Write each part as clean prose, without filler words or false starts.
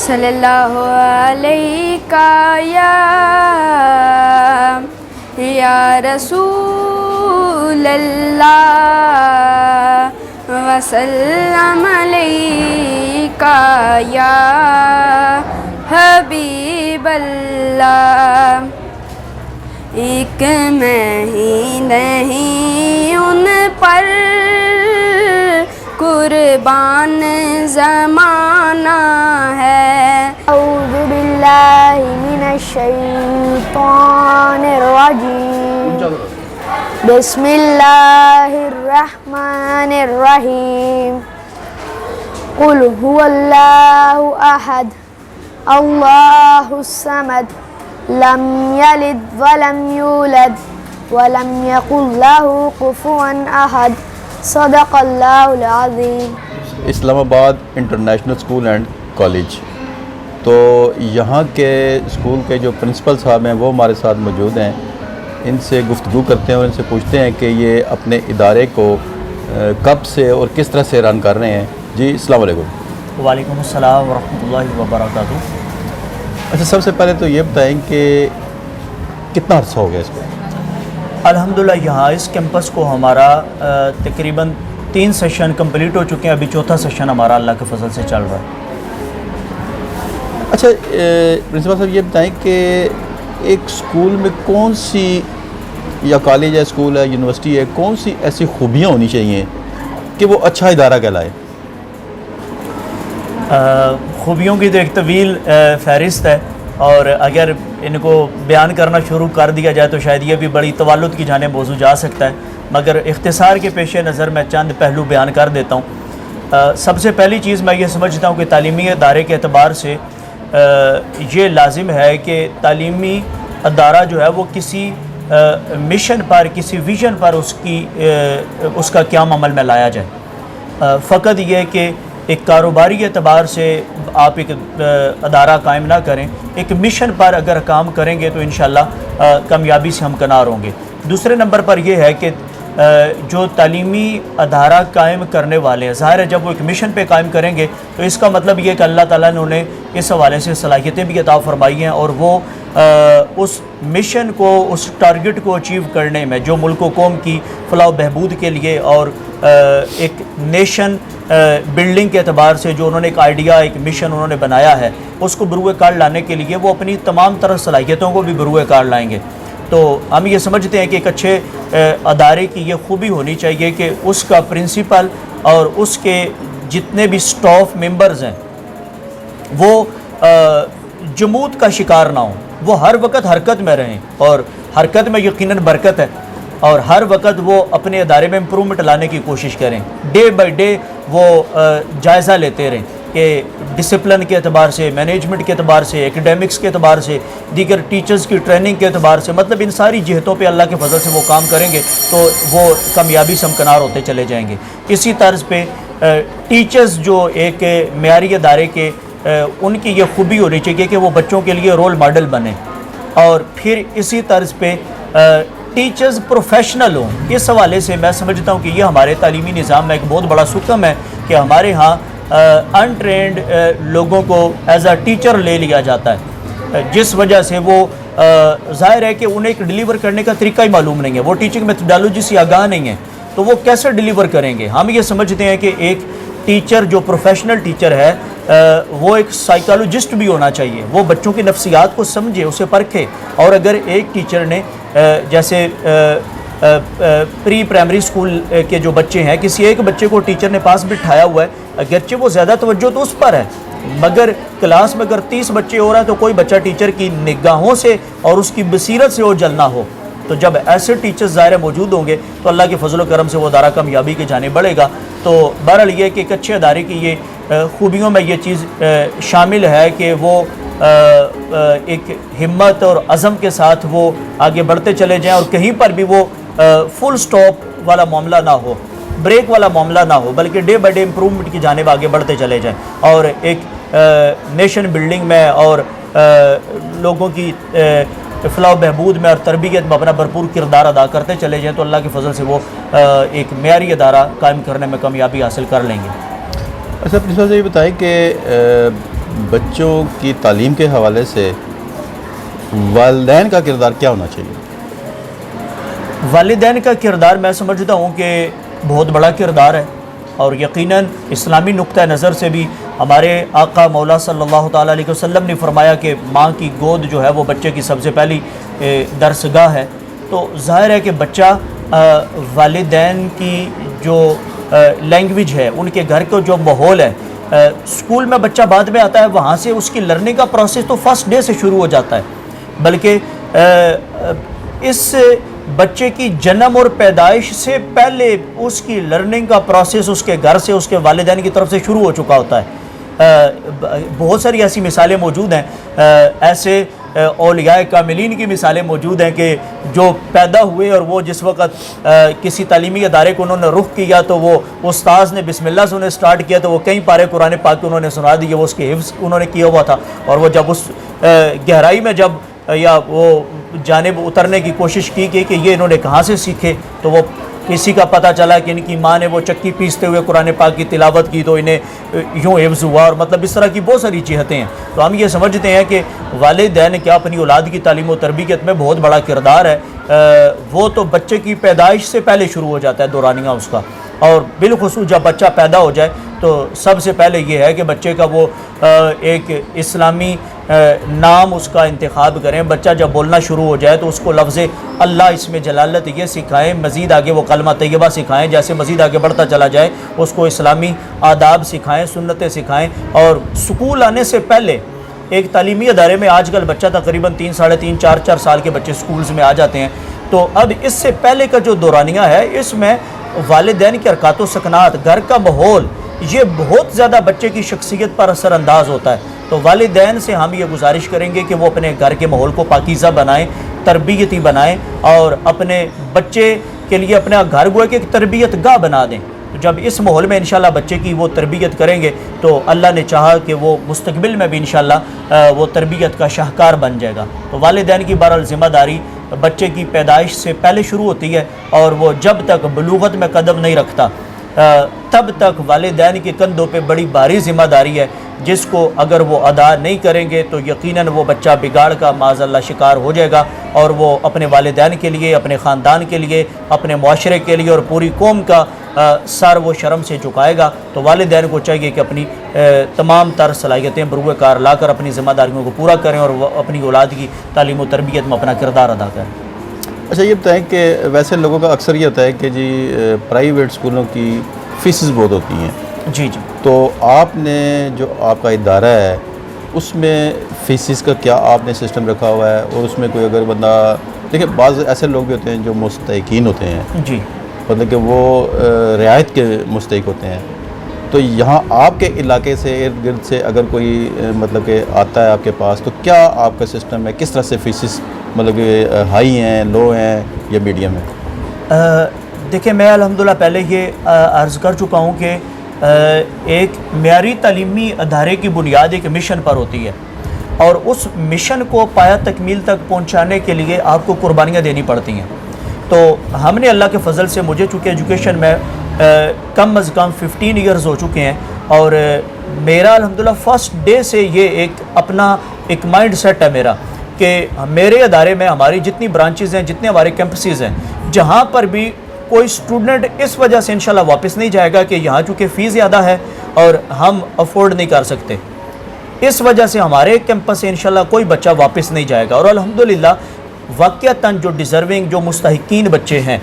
صلی اللہ علیہ یا رسول اللہ وسلم علیہ یا حبیب اللہ. ایک میں ہی نہیں ان پر قربان زمانہ ہے. اعوذ باللہ من الشیطان الرجیم. بسم اللہ الرحمن الرحیم. قل هو اللہ احد اللہ الصمد لم یلد ولم یولد ولم یکن لہ کفوا احد. صدق اللہ العظیم. اسلام آباد انٹرنیشنل اسکول اینڈ کالج. تو یہاں کے اسکول کے جو پرنسپل صاحب ہیں وہ ہمارے ساتھ موجود ہیں. ان سے گفتگو کرتے ہیں اور ان سے پوچھتے ہیں کہ یہ اپنے ادارے کو کب سے اور کس طرح سے رن کر رہے ہیں. جی السلام علیکم. وعلیکم السلام ورحمۃ اللہ وبرکاتہ. اچھا، سب سے پہلے تو یہ بتائیں کہ کتنا عرصہ ہو گیا اس کو؟ الحمدللہ یہاں اس کیمپس کو ہمارا تقریباً 3 سیشن کمپلیٹ ہو چکے ہیں. ابھی 4تھا سیشن ہمارا اللہ کے فضل سے چل رہا ہے. اچھا پرنسپل صاحب یہ بتائیں کہ ایک اسکول میں کون سی یا کالج ہے، اسکول ہے، یونیورسٹی ہے، کون سی ایسی خوبیاں ہونی چاہیے کہ وہ اچھا ادارہ کہلائے؟ خوبیوں کی تو ایک طویل فہرست ہے، اور اگر ان کو بیان کرنا شروع کر دیا جائے تو شاید یہ بھی بڑی طوالت کی جانب موضوع جا سکتا ہے، مگر اختصار کے پیش نظر میں چند پہلو بیان کر دیتا ہوں. سب سے پہلی چیز میں یہ سمجھتا ہوں کہ تعلیمی ادارے کے اعتبار سے یہ لازم ہے کہ تعلیمی ادارہ جو ہے وہ کسی مشن پر، کسی ویژن پر اس کا قیام عمل میں لایا جائے. فقط یہ کہ ایک کاروباری اعتبار سے آپ ایک ادارہ قائم نہ کریں، ایک مشن پر اگر کام کریں گے تو انشاءاللہ کامیابی سے ہم کنار ہوں گے. دوسرے نمبر پر یہ ہے کہ جو تعلیمی ادارہ قائم کرنے والے ہیں، ظاہر ہے جب وہ ایک مشن پہ قائم کریں گے تو اس کا مطلب یہ کہ اللہ تعالیٰ نے انہیں اس حوالے سے صلاحیتیں بھی عطا فرمائی ہیں، اور وہ اس مشن کو، اس ٹارگٹ کو اچیو کرنے میں جو ملک و قوم کی فلاح و بہبود کے لیے اور ایک نیشن بلڈنگ کے اعتبار سے جو انہوں نے ایک آئیڈیا، ایک مشن انہوں نے بنایا ہے، اس کو بروئے کار لانے کے لیے وہ اپنی تمام طرح صلاحیتوں کو بھی بروئے کار لائیں گے. تو ہم یہ سمجھتے ہیں کہ ایک اچھے ادارے کی یہ خوبی ہونی چاہیے کہ اس کا پرنسپل اور اس کے جتنے بھی سٹاف ممبرز ہیں وہ جمود کا شکار نہ ہوں، وہ ہر وقت حرکت میں رہیں، اور حرکت میں یقیناً برکت ہے، اور ہر وقت وہ اپنے ادارے میں امپرومنٹ لانے کی کوشش کریں. ڈے بائی ڈے وہ جائزہ لیتے رہیں کہ ڈسپلن کے اعتبار سے، مینجمنٹ کے اعتبار سے، ایکیڈیمکس کے اعتبار سے، دیگر ٹیچرز کی ٹریننگ کے اعتبار سے، مطلب ان ساری جہتوں پہ اللہ کے فضل سے وہ کام کریں گے تو وہ کامیابی سے ہمکنار ہوتے چلے جائیں گے. اسی طرز پہ ٹیچرز جو ایک معیاری ادارے کے ان کی یہ خوبی ہونی چاہیے کہ وہ بچوں کے لیے رول ماڈل بنیں، اور پھر اسی طرز پہ ٹیچرز پروفیشنل ہوں. اس حوالے سے میں سمجھتا ہوں کہ یہ ہمارے تعلیمی نظام میں ایک بہت بڑا سکم ہے کہ ہمارے ہاں انٹرینڈ لوگوں کو ایز اے ٹیچر لے لیا جاتا ہے، جس وجہ سے وہ ظاہر ہے کہ انہیں ایک ڈیلیور کرنے کا طریقہ ہی معلوم نہیں ہے، وہ ٹیچنگ میتھڈالوجی سے آگاہ نہیں ہے، تو وہ کیسے ڈیلیور کریں گے. ہم یہ سمجھتے ہیں کہ ایک ٹیچر جو پروفیشنل ٹیچر ہے وہ ایک سائیکالوجسٹ بھی ہونا چاہیے، وہ بچوں کی نفسیات کو سمجھے، اسے پرکھے. اور اگر ایک ٹیچر نے جیسے پری پرائمری سکول کے جو بچے ہیں، کسی ایک بچے کو ٹیچر نے پاس بٹھایا ہوا ہے، اگرچہ وہ زیادہ توجہ تو اس پر ہے، مگر کلاس میں اگر 30 بچے ہو رہا ہے تو کوئی بچہ ٹیچر کی نگاہوں سے اور اس کی بصیرت سے وہ جلنا ہو، تو جب ایسے ٹیچرز ظاہر موجود ہوں گے تو اللہ کے فضل و کرم سے وہ ادارہ کامیابی کی جانب بڑھے گا. تو بہرحال یہ کہ ایک اچھے ادارے کی یہ خوبیوں میں یہ چیز شامل ہے کہ وہ ایک ہمت اور عزم کے ساتھ وہ آگے بڑھتے چلے جائیں، اور کہیں پر بھی وہ فل سٹاپ والا معاملہ نہ ہو، بریک والا معاملہ نہ ہو، بلکہ ڈے بائی ڈے امپرومنٹ کی جانب آگے بڑھتے چلے جائیں، اور ایک نیشن بلڈنگ میں اور لوگوں کی فلاح و بہبود میں اور تربیت میں اپنا بھرپور کردار ادا کرتے چلے جائیں تو اللہ کے فضل سے وہ ایک معیاری ادارہ قائم کرنے میں کامیابی حاصل کر لیں گے. اچھا پرنسپل صاحب یہ بتائیں کہ بچوں کی تعلیم کے حوالے سے والدین کا کردار کیا ہونا چاہیے؟ والدین کا کردار میں سمجھتا ہوں کہ بہت بڑا کردار ہے، اور یقیناً اسلامی نقطہ نظر سے بھی ہمارے آقا مولا صلی اللہ تعالیٰ علیہ وسلم نے فرمایا کہ ماں کی گود جو ہے وہ بچے کی سب سے پہلی درسگاہ ہے۔ تو ظاہر ہے کہ بچہ والدین کی جو لینگویج ہے، ان کے گھر کا جو ماحول ہے، اسکول میں بچہ بعد میں آتا ہے، وہاں سے اس کی لرننگ کا پروسیس تو فرسٹ ڈے سے شروع ہو جاتا ہے، بلکہ اس بچے کی جنم اور پیدائش سے پہلے اس کی لرننگ کا پروسیس اس کے گھر سے، اس کے والدین کی طرف سے شروع ہو چکا ہوتا ہے۔ بہت ساری ایسی مثالیں موجود ہیں، ایسے اولیاء کاملین کی مثالیں موجود ہیں کہ جو پیدا ہوئے اور وہ جس وقت کسی تعلیمی ادارے کو انہوں نے رخ کیا تو وہ استاذ نے بسم اللہ سے انہیں سٹارٹ کیا تو وہ کئی پارے قرآن پاک کے انہوں نے سنا دیے، وہ اس کے حفظ انہوں نے کیا ہوا تھا، اور وہ جب اس گہرائی میں جب یا وہ جانب اترنے کی کوشش کی کہ یہ انہوں نے کہاں سے سیکھے، تو وہ کسی کا پتہ چلا کہ ان کی ماں نے وہ چکی پیستے ہوئے قرآن پاک کی تلاوت کی تو انہیں یوں حفظ ہوا، اور مطلب اس طرح کی بہت ساری جہتیں ہیں۔ تو ہم یہ سمجھتے ہیں کہ والدین کیا اپنی اولاد کی تعلیم و تربیت میں بہت بڑا کردار ہے۔ وہ تو بچے کی پیدائش سے پہلے شروع ہو جاتا ہے دورانیہ اس کا، اور بالخصوص جب بچہ پیدا ہو جائے تو سب سے پہلے یہ ہے کہ بچے کا وہ ایک اسلامی نام اس کا انتخاب کریں۔ بچہ جب بولنا شروع ہو جائے تو اس کو لفظ اللہ اسم جلالت یہ سکھائیں، مزید آگے وہ کلمہ طیبہ سکھائیں، جیسے مزید آگے بڑھتا چلا جائے اس کو اسلامی آداب سکھائیں، سنتیں سکھائیں۔ اور سکول آنے سے پہلے ایک تعلیمی ادارے میں آج کل بچہ تقریباً 3 ساڑھے 3 4 سال کے بچے سکولز میں آ جاتے ہیں، تو اب اس سے پہلے کا جو دورانیہ ہے اس میں والدین کی حرکات و سکنات، گھر کا ماحول، یہ بہت زیادہ بچے کی شخصیت پر اثر انداز ہوتا ہے۔ تو والدین سے ہم یہ گزارش کریں گے کہ وہ اپنے گھر کے ماحول کو پاکیزہ بنائیں، تربیتی بنائیں، اور اپنے بچے کے لیے اپنا گھر گویا کہ ایک تربیت گاہ بنا دیں۔ جب اس ماحول میں انشاءاللہ بچے کی وہ تربیت کریں گے تو اللہ نے چاہا کہ وہ مستقبل میں بھی انشاءاللہ وہ تربیت کا شاہکار بن جائے گا۔ تو والدین کی بہرحال ذمہ داری بچے کی پیدائش سے پہلے شروع ہوتی ہے، اور وہ جب تک بلوغت میں قدم نہیں رکھتا تب تک والدین کے کندھوں پہ بڑی بھاری ذمہ داری ہے، جس کو اگر وہ ادا نہیں کریں گے تو یقیناً وہ بچہ بگاڑ کا معاذ اللہ شکار ہو جائے گا، اور وہ اپنے والدین کے لیے، اپنے خاندان کے لیے، اپنے معاشرے کے لیے اور پوری قوم کا سر وہ شرم سے جھکائے گا۔ تو والدین کو چاہیے کہ اپنی تمام تر صلاحیتیں بروئے کار لا کر اپنی ذمہ داریوں کو پورا کریں، اور وہ اپنی اولاد کی تعلیم و تربیت میں اپنا کردار ادا کریں۔ اچھا یہ بتائیں کہ ویسے لوگوں کا اکثر یہ ہوتا ہے کہ جی پرائیویٹ اسکولوں کی فیسز بہت ہوتی ہیں، جی جی، تو آپ نے جو آپ کا ادارہ ہے اس میں فیسز کا کیا آپ نے سسٹم رکھا ہوا ہے؟ اور اس میں کوئی اگر بندہ دیکھیں، بعض ایسے لوگ بھی ہوتے ہیں جو مستحقین ہوتے ہیں، جی، مطلب کہ وہ رعایت کے مستحق ہوتے ہیں، تو یہاں آپ کے علاقے سے ارد گرد سے اگر کوئی مطلب کہ آتا ہے آپ کے پاس تو کیا آپ کا سسٹم ہے؟ کس طرح سے فیسز مطلب کہ ہائی ہیں، لو ہیں یا میڈیم ہیں؟ دیکھیں میں الحمدللہ پہلے یہ عرض کر چکا ہوں کہ ایک معیاری تعلیمی ادارے کی بنیاد ایک مشن پر ہوتی ہے، اور اس مشن کو پایہ تکمیل تک پہنچانے کے لیے آپ کو قربانیاں دینی پڑتی ہیں۔ تو ہم نے اللہ کے فضل سے، مجھے چونکہ ایجوکیشن میں کم از کم 15 ایئرز ہو چکے ہیں، اور میرا الحمدللہ فرسٹ ڈے سے یہ ایک اپنا ایک مائنڈ سیٹ ہے میرا کہ میرے ادارے میں ہماری جتنی برانچز ہیں، جتنے ہمارے کیمپسز ہیں، جہاں پر بھی کوئی اسٹوڈنٹ اس وجہ سے انشاءاللہ واپس نہیں جائے گا کہ یہاں چونکہ فیس زیادہ ہے اور ہم افورڈ نہیں کر سکتے، اس وجہ سے ہمارے کیمپس سے انشاءاللہ کوئی بچہ واپس نہیں جائے گا۔ اور الحمدللہ واقعتاً جو ڈیزرونگ، جو مستحقین بچے ہیں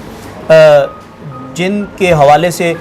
جن کے حوالے سے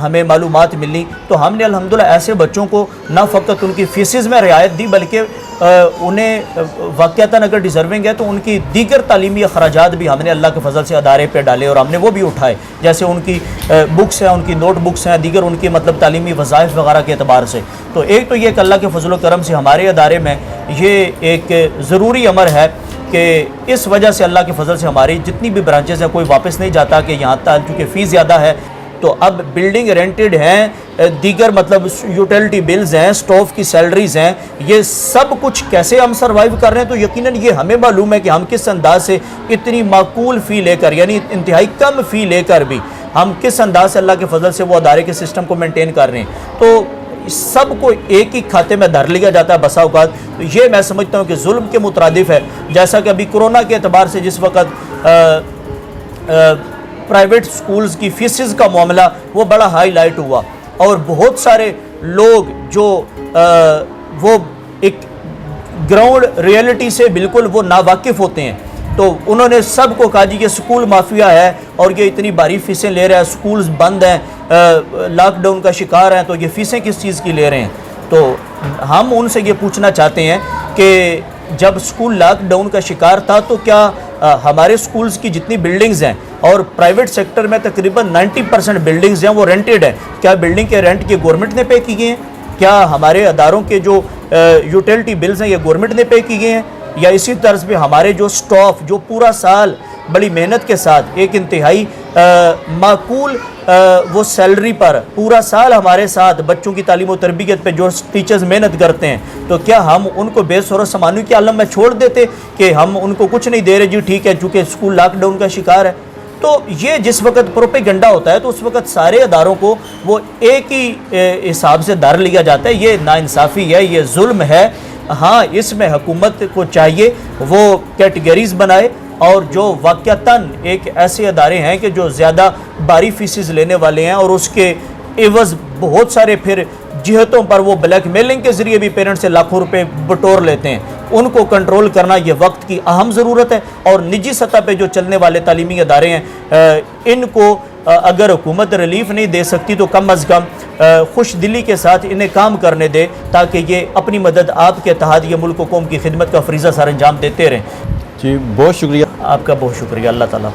ہمیں معلومات ملی، تو ہم نے الحمدللہ ایسے بچوں کو نہ فقط ان کی فیسز میں رعایت دی، بلکہ انہیں واقعتاً اگر ڈیزرونگ ہے تو ان کی دیگر تعلیمی اخراجات بھی ہم نے اللہ کے فضل سے ادارے پہ ڈالے، اور ہم نے وہ بھی اٹھائے، جیسے ان کی بکس ہیں، ان کی نوٹ بکس ہیں، دیگر ان کی مطلب تعلیمی وظائف وغیرہ کے اعتبار سے۔ تو ایک تو یہ کہ اللہ کے فضل و کرم سے ہمارے ادارے میں یہ ایک ضروری امر ہے کہ اس وجہ سے اللہ کے فضل سے ہماری جتنی بھی برانچز ہیں کوئی واپس نہیں جاتا کہ یہاں تک چونکہ فیس زیادہ ہے تو اب بلڈنگ رینٹڈ ہیں، دیگر مطلب یوٹیلٹی بلز ہیں، اسٹاف کی سیلریز ہیں، یہ سب کچھ کیسے ہم سروائیو کر رہے ہیں؟ تو یقیناً یہ ہمیں معلوم ہے کہ ہم کس انداز سے اتنی معقول فی لے کر، یعنی انتہائی کم فی لے کر بھی ہم کس انداز سے اللہ کے فضل سے وہ ادارے کے سسٹم کو مینٹین کر رہے ہیں۔ تو سب کو ایک ہی کھاتے میں دھر لیا جاتا ہے بسا اوقات. تو یہ میں سمجھتا ہوں کہ ظلم کے مترادف ہے. جیسا کہ ابھی کرونا کے اعتبار سے جس وقت پرائیویٹ سکولز کی فیسز کا معاملہ وہ بڑا ہائی لائٹ ہوا اور بہت سارے لوگ جو وہ ایک گراؤنڈ ریئلٹی سے بالکل وہ ناواقف ہوتے ہیں تو انہوں نے سب کو کہا جی یہ سکول مافیا ہے اور یہ اتنی بھاری فیسیں لے رہا ہے, سکولز بند ہیں, لاک ڈاؤن کا شکار ہیں, تو یہ فیسیں کس چیز کی لے رہے ہیں. تو ہم ان سے یہ پوچھنا چاہتے ہیں کہ جب سکول لاک ڈاؤن کا شکار تھا تو کیا ہمارے سکولز کی جتنی بلڈنگز ہیں اور پرائیویٹ سیکٹر میں تقریباً 90% بلڈنگز ہیں وہ رینٹڈ ہیں, کیا بلڈنگ کے رینٹ کی گورنمنٹ نے پے کی گئے ہیں؟ کیا ہمارے اداروں کے جو یوٹیلٹی بلز ہیں یہ گورنمنٹ نے پے کی گئے ہیں؟ یا اسی طرز پہ ہمارے جو سٹاف جو پورا سال بڑی محنت کے ساتھ ایک انتہائی معقول وہ سیلری پر پورا سال ہمارے ساتھ بچوں کی تعلیم و تربیت پہ جو ٹیچرز محنت کرتے ہیں, تو کیا ہم ان کو بے سر و سامانی کے عالم میں چھوڑ دیتے کہ ہم ان کو کچھ نہیں دے رہے, جی ٹھیک ہے چونکہ اسکول لاک ڈاؤن کا شکار ہے؟ تو یہ جس وقت پروپیگنڈا ہوتا ہے تو اس وقت سارے اداروں کو وہ ایک ہی حساب سے دھر لیا جاتا ہے. یہ ناانصافی ہے, یہ ظلم ہے. ہاں اس میں حکومت کو چاہیے وہ کیٹیگریز بنائے اور جو واقعتاً ایک ایسے ادارے ہیں کہ جو زیادہ بھاری فیسز لینے والے ہیں اور اس کے عوض بہت سارے پھر جہتوں پر وہ بلیک میلنگ کے ذریعے بھی پیرنٹ سے لاکھوں روپے بٹور لیتے ہیں, ان کو کنٹرول کرنا یہ وقت کی اہم ضرورت ہے. اور نجی سطح پہ جو چلنے والے تعلیمی ادارے ہیں ان کو اگر حکومت ریلیف نہیں دے سکتی تو کم از کم خوش دلی کے ساتھ انہیں کام کرنے دے تاکہ یہ اپنی مدد آپ کے تحت یہ ملک و قوم کی خدمت کا فریضہ سر انجام دیتے رہیں. جی بہت شکریہ. آپ کا بہت شکریہ. اللہ تعالیٰ